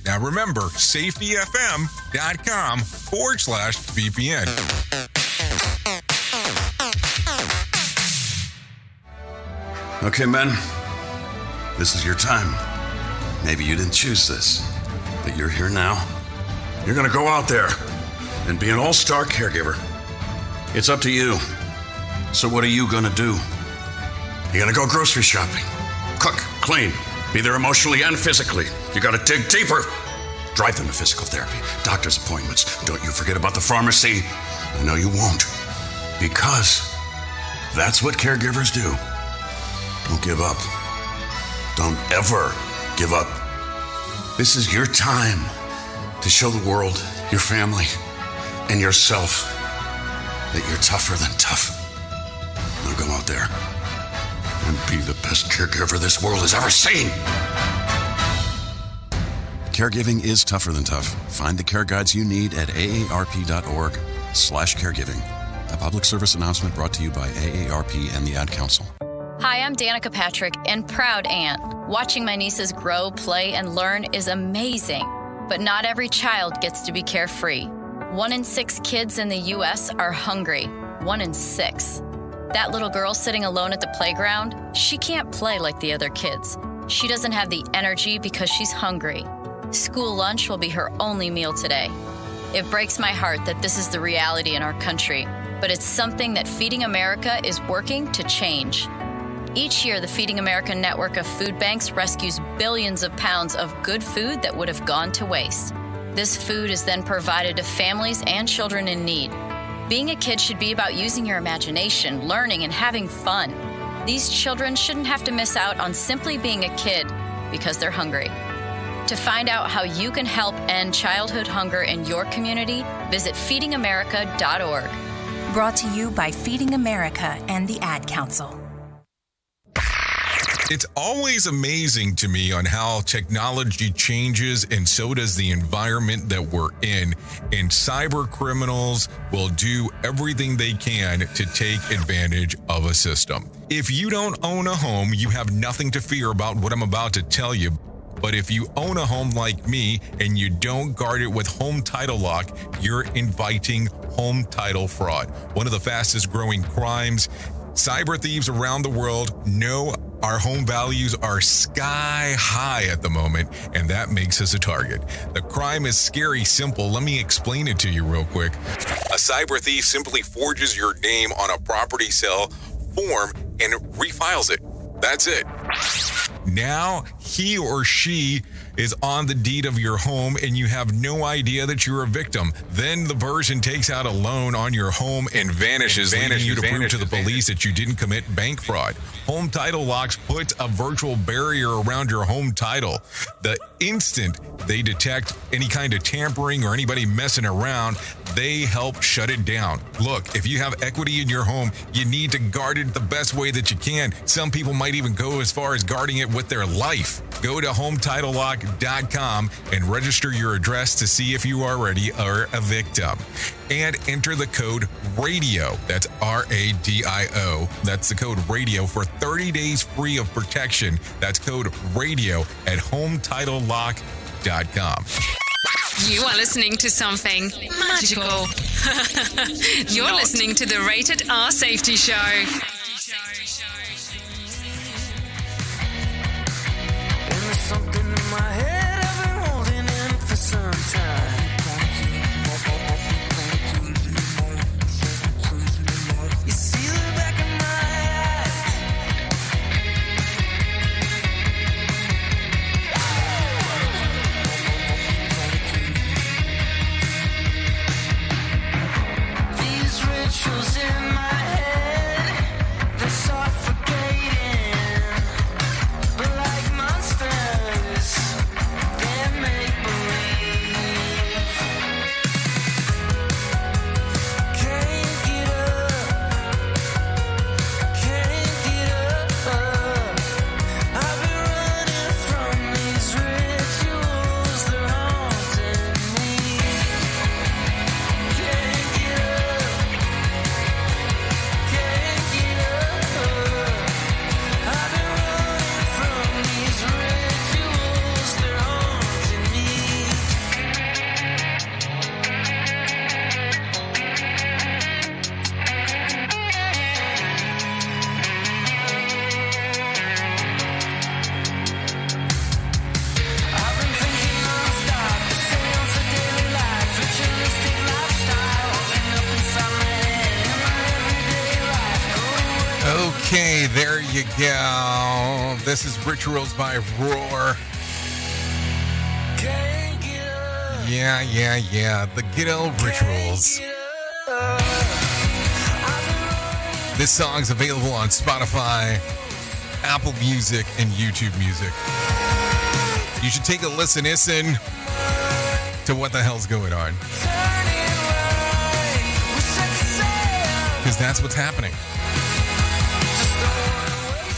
Now remember, safetyfm.com/VPN. Okay, men, this is your time. Maybe you didn't choose this, but you're here now. You're gonna go out there and be an all-star caregiver. It's up to you. So what are you gonna do? You're gonna go grocery shopping, cook, clean, be there emotionally and physically. You gotta dig deeper. Drive them to physical therapy, doctor's appointments. Don't you forget about the pharmacy. I know you won't, because that's what caregivers do. Don't give up. Don't ever give up. This is your time to show the world, your family, and yourself that you're tougher than tough. Now go out there and be the best caregiver this world has ever seen. Caregiving is tougher than tough. Find the care guides you need at aarp.org/caregiving. A public service announcement brought to you by AARP and the Ad Council. Hi, I'm Danica Patrick and proud aunt. Watching my nieces grow, play, and learn is amazing. But not every child gets to be carefree. 1 in 6 kids in the U.S. are hungry. 1 in 6. That little girl sitting alone at the playground, she can't play like the other kids. She doesn't have the energy because she's hungry. School lunch will be her only meal today. It breaks my heart that this is the reality in our country, but it's something that Feeding America is working to change. Each year, the Feeding America network of food banks rescues billions of pounds of good food that would have gone to waste. This food is then provided to families and children in need. Being a kid should be about using your imagination, learning, and having fun. These children shouldn't have to miss out on simply being a kid because they're hungry. To find out how you can help end childhood hunger in your community, visit feedingamerica.org. Brought to you by Feeding America and the Ad Council. It's always amazing to me on how technology changes, and so does the environment that we're in. And cyber criminals will do everything they can to take advantage of a system. If you don't own a home, you have nothing to fear about what I'm about to tell you. But if you own a home like me and you don't guard it with home title lock, you're inviting home title fraud. One of the fastest growing crimes. Cyber thieves around the world know our home values are sky high at the moment, and that makes us a target. The crime is scary simple. Let me explain it to you real quick. A cyber thief simply forges your name on a property sale form and refiles it. That's it. Now he or she is on the deed of your home and you have no idea that you're a victim. Then the person takes out a loan on your home and vanishes, leaving you to prove to the police that you didn't commit bank fraud. Home Title Locks puts a virtual barrier around your home title. The instant they detect any kind of tampering or anybody messing around, they help shut it down. Look, if you have equity in your home, you need to guard it the best way that you can. Some people might even go as far as guarding it with their life. Go to HometitleLock.com and register your address to see if you already are a victim. And enter the code RADIO. That's RADIO. That's the code RADIO for 30 days free of protection. That's code RADIO at HometitleLock.com. You are listening to something magical. You're listening to the Rated R Safety Show. you go. This is Rituals by Roar. Yeah. The Ghetto Rituals. This song's available on Spotify, Apple Music, and YouTube Music. You should take a listen to what the hell's going on. Because that's what's happening.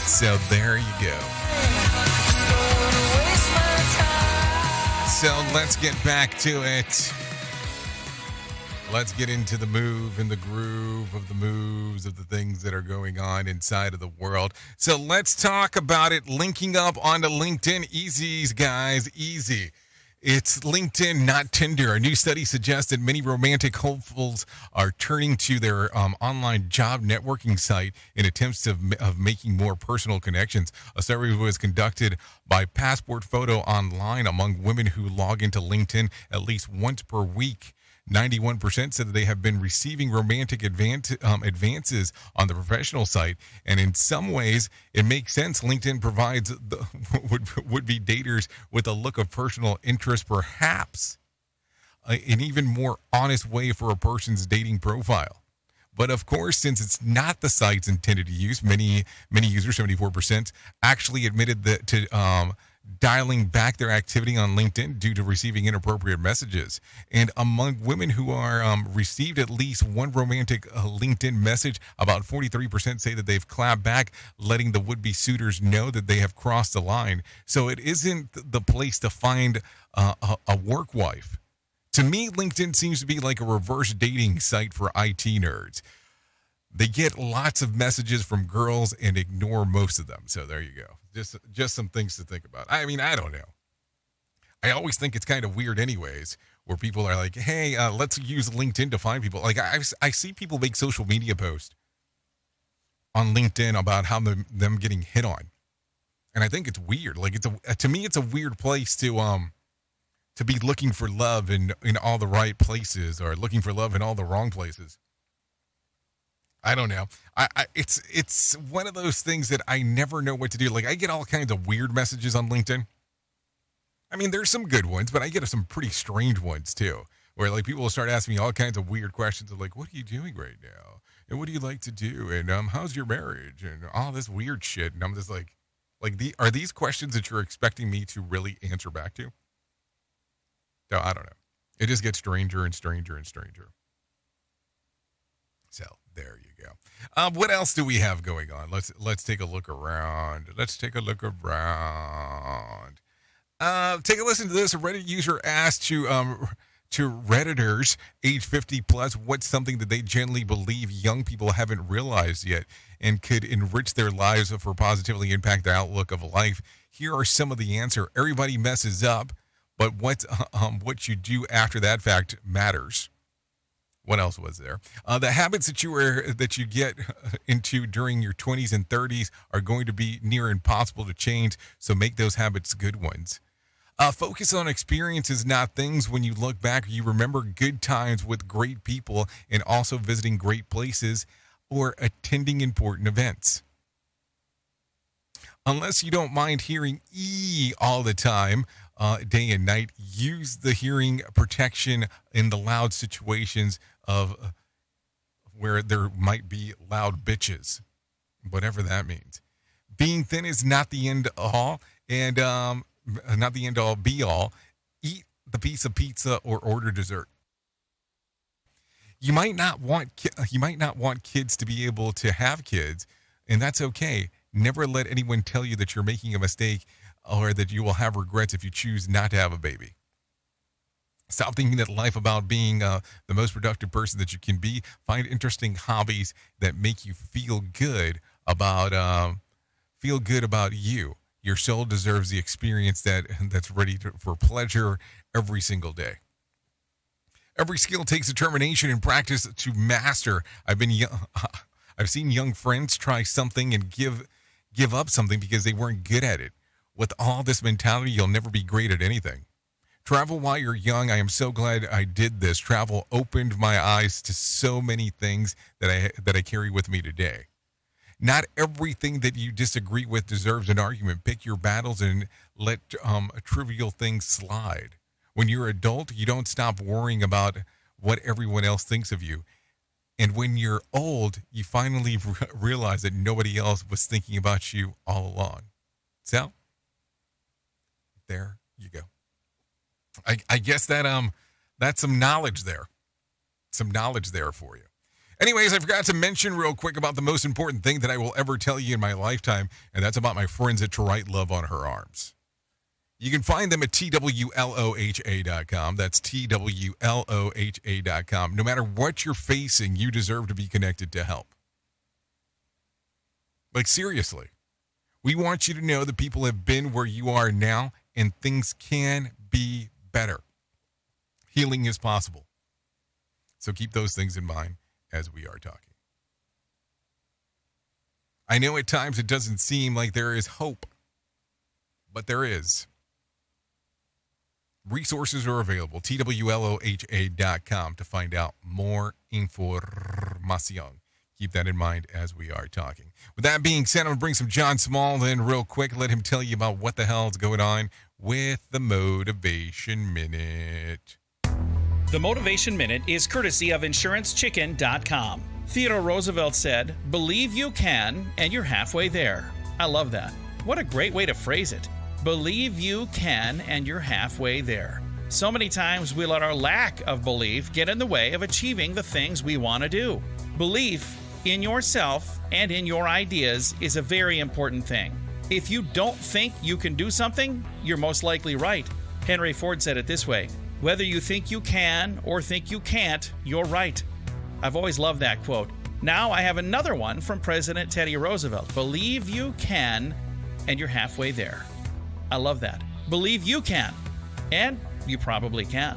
So there you go. So let's get back to it. Let's get into the move and the groove of the moves of the things that are going on inside of the world. So let's talk about it. Linking up onto LinkedIn. Easy, guys. Easy. It's LinkedIn, not Tinder. A new study suggests that many romantic hopefuls are turning to their online job networking site in attempts of making more personal connections. A survey was conducted by Passport Photo Online among women who log into LinkedIn at least once per week. 91% said that they have been receiving romantic advances on the professional site, and in some ways, it makes sense. LinkedIn provides would-be daters with a look of personal interest, perhaps an even more honest way for a person's dating profile. But of course, since it's not the site's intended use, many users, 74%, actually admitted that to dialing back their activity on LinkedIn due to receiving inappropriate messages. And among women who are received at least one romantic LinkedIn message, about 43% say that they've clapped back, letting the would-be suitors know that they have crossed the line. So it isn't the place to find a work wife. To me, LinkedIn seems to be like a reverse dating site for IT nerds. They get lots of messages from girls and ignore most of them. So there you go. Just some things to think about. I mean, I don't know. I always think it's kind of weird anyways, where people are like, hey, let's use LinkedIn to find people. Like I see people make social media posts on LinkedIn about how them getting hit on. And I think it's weird. Like to me, it's a weird place to be looking for love in all the right places or looking for love in all the wrong places. I don't know. It's one of those things that I never know what to do. Like I get all kinds of weird messages on LinkedIn. I mean, there's some good ones, but I get some pretty strange ones too, where like people will start asking me all kinds of weird questions of like, what are you doing right now? And what do you like to do? And how's your marriage? And all this weird shit. And I'm just like are these questions that you're expecting me to really answer back to? No, I don't know. It just gets stranger and stranger and stranger. So there you go. What else do we have going on? Let's take a look around. Take a listen to this. A Reddit user asked to Redditors age 50 plus what's something that they generally believe young people haven't realized yet and could enrich their lives or positively impact their outlook of life. Here are some of the answer. Everybody messes up, but what you do after that fact matters. What else was there? The habits that you get into during your 20s and 30s are going to be near impossible to change, so make those habits good ones. Focus on experiences, not things. When you look back, you remember good times with great people and also visiting great places or attending important events. Unless you don't mind hearing all the time, day and night, use the hearing protection in the loud situations of where there might be loud bitches, whatever that means. Being thin is not the end all, and not the end all be all. Eat the piece of pizza or order dessert. You might not want kids to be able to have kids, and that's okay. Never let anyone tell you that you're making a mistake or that you will have regrets if you choose not to have a baby. Stop thinking that life about being the most productive person that you can be. Find interesting hobbies that make you feel good about you. Your soul deserves the experience that's ready for pleasure every single day. Every skill takes determination and practice to master. I've seen young friends try something and give up something because they weren't good at it. With all this mentality, you'll never be great at anything. Travel while you're young. I am so glad I did this. Travel opened my eyes to so many things that I carry with me today. Not everything that you disagree with deserves an argument. Pick your battles and let trivial things slide. When you're an adult, you don't stop worrying about what everyone else thinks of you. And when you're old, you finally realize that nobody else was thinking about you all along. So, there you go. I guess that's some knowledge there. Some knowledge there for you. Anyways, I forgot to mention real quick about the most important thing that I will ever tell you in my lifetime, and that's about my friends at To Write Love on Her Arms. You can find them at twloha.com. That's twloha.com. No matter what you're facing, you deserve to be connected to help. Like, seriously. We want you to know that people have been where you are now, and things can be better. Healing is possible. So keep those things in mind as we are talking. I know at times it doesn't seem like there is hope, but there is. Resources are available, twloha.com, to find out more information. Keep that in mind as we are talking. With that being said, I'm going to bring some John Small in real quick. Let him tell you about what the hell is going on with the Motivation Minute. The Motivation Minute is courtesy of InsuranceChicken.com. Theodore Roosevelt said, "Believe you can, and you're halfway there." I love that. What a great way to phrase it. Believe you can, and you're halfway there. So many times we let our lack of belief get in the way of achieving the things we want to do. Belief in yourself and in your ideas is a very important thing. If you don't think you can do something, you're most likely right. Henry Ford said it this way: "Whether you think you can or think you can't, you're right." I've always loved that quote. Now I have another one from President Teddy Roosevelt. Believe you can, and you're halfway there. I love that. Believe you can, and you probably can.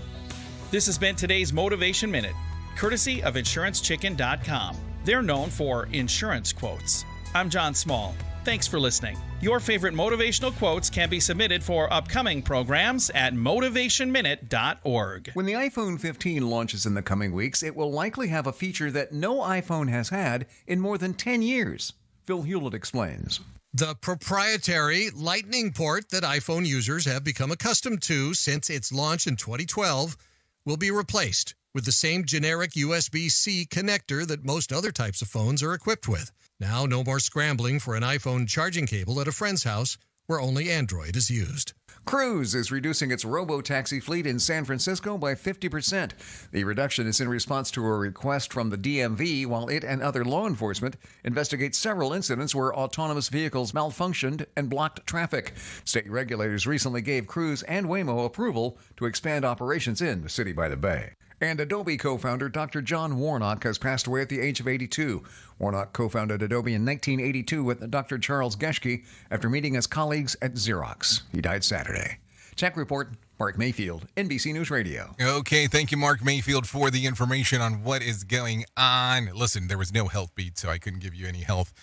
This has been today's Motivation Minute, courtesy of InsuranceChicken.com. They're known for insurance quotes. I'm John Small. Thanks for listening. Your favorite motivational quotes can be submitted for upcoming programs at motivationminute.org. When the iPhone 15 launches in the coming weeks, it will likely have a feature that no iPhone has had in more than 10 years. Phil Hewlett explains. The proprietary Lightning port that iPhone users have become accustomed to since its launch in 2012 will be replaced with the same generic USB-C connector that most other types of phones are equipped with. Now, no more scrambling for an iPhone charging cable at a friend's house where only Android is used. Cruise is reducing its robo-taxi fleet in San Francisco by 50%. The reduction is in response to a request from the DMV while it and other law enforcement investigate several incidents where autonomous vehicles malfunctioned and blocked traffic. State regulators recently gave Cruise and Waymo approval to expand operations in the city by the Bay. And Adobe co-founder Dr. John Warnock has passed away at the age of 82. Warnock co-founded Adobe in 1982 with Dr. Charles Geschke after meeting as colleagues at Xerox. He died Saturday. Tech Report, Mark Mayfield, NBC News Radio. Okay, thank you, Mark Mayfield, for the information on what is going on. Listen, there was no health beat, so I couldn't give you any health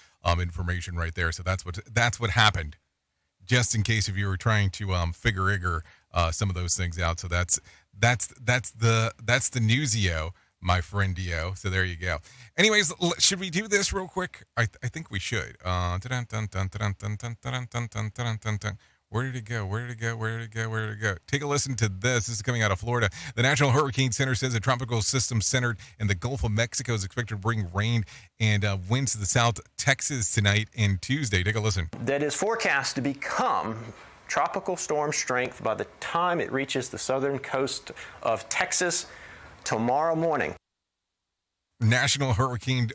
information right there. So that's what happened. Just in case if you were trying to figure some of those things out. So that's the newsio, my friend Dio. So there you go. Anyways, should we do this real quick? I think we should. Where did it go? Take a listen to this. This is coming out of Florida. The National Hurricane Center says a tropical system centered in the Gulf of Mexico is expected to bring rain and winds to the South Texas tonight and Tuesday. Take a listen. That is forecast to become tropical storm strength by the time it reaches the southern coast of Texas tomorrow morning. National Hurricane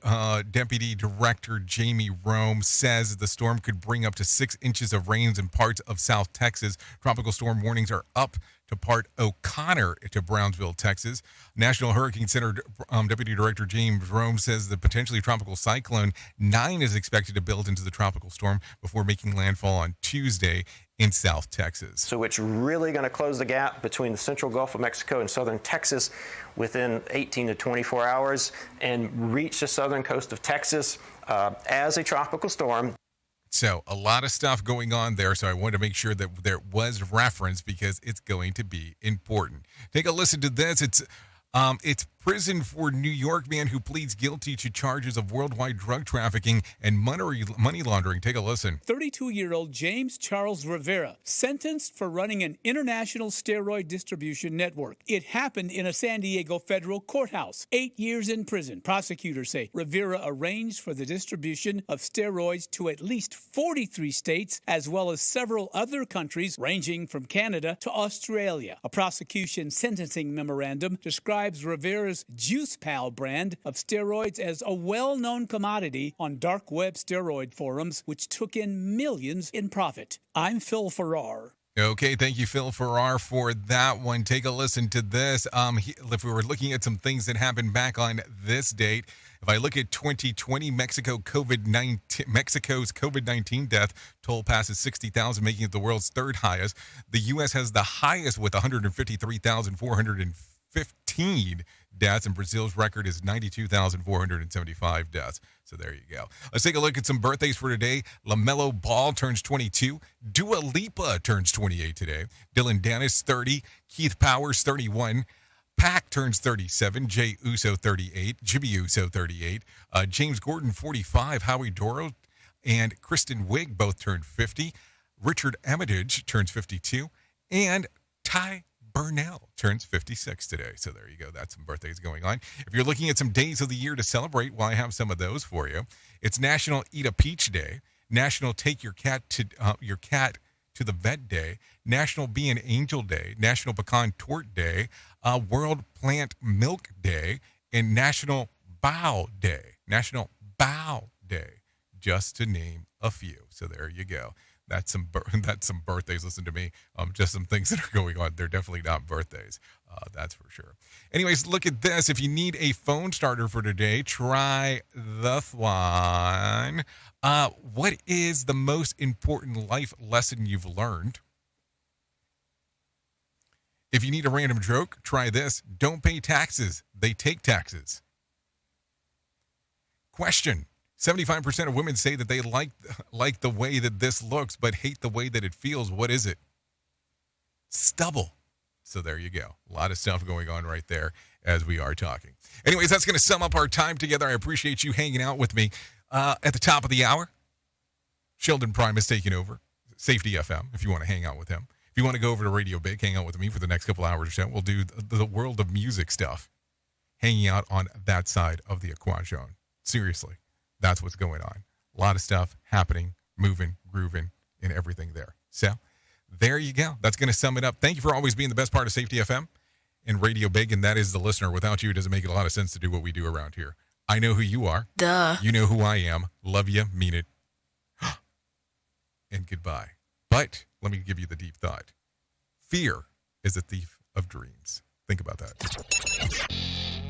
Deputy Director Jamie Rome says the storm could bring up to 6 inches of rains in parts of South Texas. Tropical storm warnings are up to Part O'Connor to Brownsville, Texas. National Hurricane Center Deputy Director James Rome says the potentially tropical cyclone 9 is expected to build into the tropical storm before making landfall on Tuesday in South Texas. So it's really going to close the gap between the central Gulf of Mexico and southern Texas within 18 to 24 hours and reach the southern coast of Texas as a tropical storm. So a lot of stuff going on there. So I wanted to make sure that there was reference because it's going to be important. Take a listen to this. It's It's prison for New York man who pleads guilty to charges of worldwide drug trafficking and money laundering. Take a listen. 32-year-old James Charles Rivera, sentenced for running an international steroid distribution network. It happened in a San Diego federal courthouse. 8 years in prison. Prosecutors say Rivera arranged for the distribution of steroids to at least 43 states, as well as several other countries, ranging from Canada to Australia. A prosecution sentencing memorandum describes Rivera's Juice Pal brand of steroids as a well-known commodity on dark web steroid forums, which took in millions in profit. I'm Phil Farrar. Okay, thank you, Phil Farrar, for that one. Take a listen to this. If we were looking at some things that happened back on this date, if I look at 2020, Mexico's COVID-19 death toll passes 60,000, making it the world's third highest. The U.S. has the highest with 153,415 deaths, and Brazil's record is 92,475 deaths. So there you go. Let's take a look at some birthdays for today. LaMelo Ball turns 22. Dua Lipa turns 28 today. Dylan Dennis, 30. Keith Powers, 31. Pac turns 37. Jay Uso, 38. Jimmy Uso, 38. James Gordon, 45. Howie Doro and Kristen Wiig both turned 50. Richard Armitage turns 52. And Ty Burnell turns 56 today. So there you go. That's some birthdays going on. If you're looking at some days of the year to celebrate, well, I have some of those for you. It's National Eat a Peach Day, National Take Your Cat to the Vet Day, National Be an Angel Day, National Pecan Torte Day, World Plant Milk Day, and National Bow Day. National Bow Day, just to name a few. So there you go. That's some birthdays. Listen to me. Just some things that are going on. They're definitely not birthdays. That's for sure. Anyways, look at this. If you need a phone starter for today, try this one. What is the most important life lesson you've learned? If you need a random joke, try this. Don't pay taxes. They take taxes. Question. 75% of women say that they like the way that this looks, but hate the way that it feels. What is it? Stubble. So there you go. A lot of stuff going on right there as we are talking. Anyways, that's going to sum up our time together. I appreciate you hanging out with me. At the top of the hour, Sheldon Prime is taking over. Safety FM, if you want to hang out with him. If you want to go over to Radio Big, hang out with me for the next couple hours or so. We'll do the world of music stuff, hanging out on that side of the equation. Seriously. That's what's going on. A lot of stuff happening, moving, grooving, and everything there. So there you go. That's going to sum it up. Thank you for always being the best part of Safety FM and Radio Big, and that is the listener. Without you, it doesn't make a lot of sense to do what we do around here. I know who you are. Duh. You know who I am. Love you, mean it, and goodbye. But let me give you the deep thought. Fear is a thief of dreams. Think about that.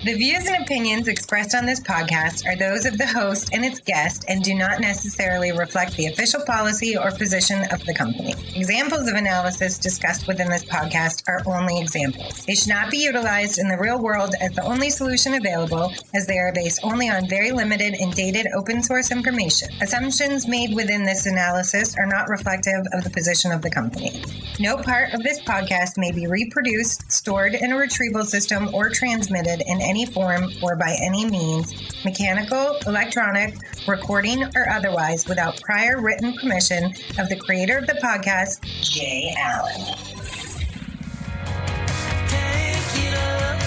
The views and opinions expressed on this podcast are those of the host and its guest and do not necessarily reflect the official policy or position of the company. Examples of analysis discussed within this podcast are only examples. They should not be utilized in the real world as the only solution available, as they are based only on very limited and dated open source information. Assumptions made within this analysis are not reflective of the position of the company. No part of this podcast may be reproduced, stored in a retrieval system, or transmitted in any form or by any means, mechanical, electronic, recording, or otherwise, without prior written permission of the creator of the podcast, Jay Allen. Take it up.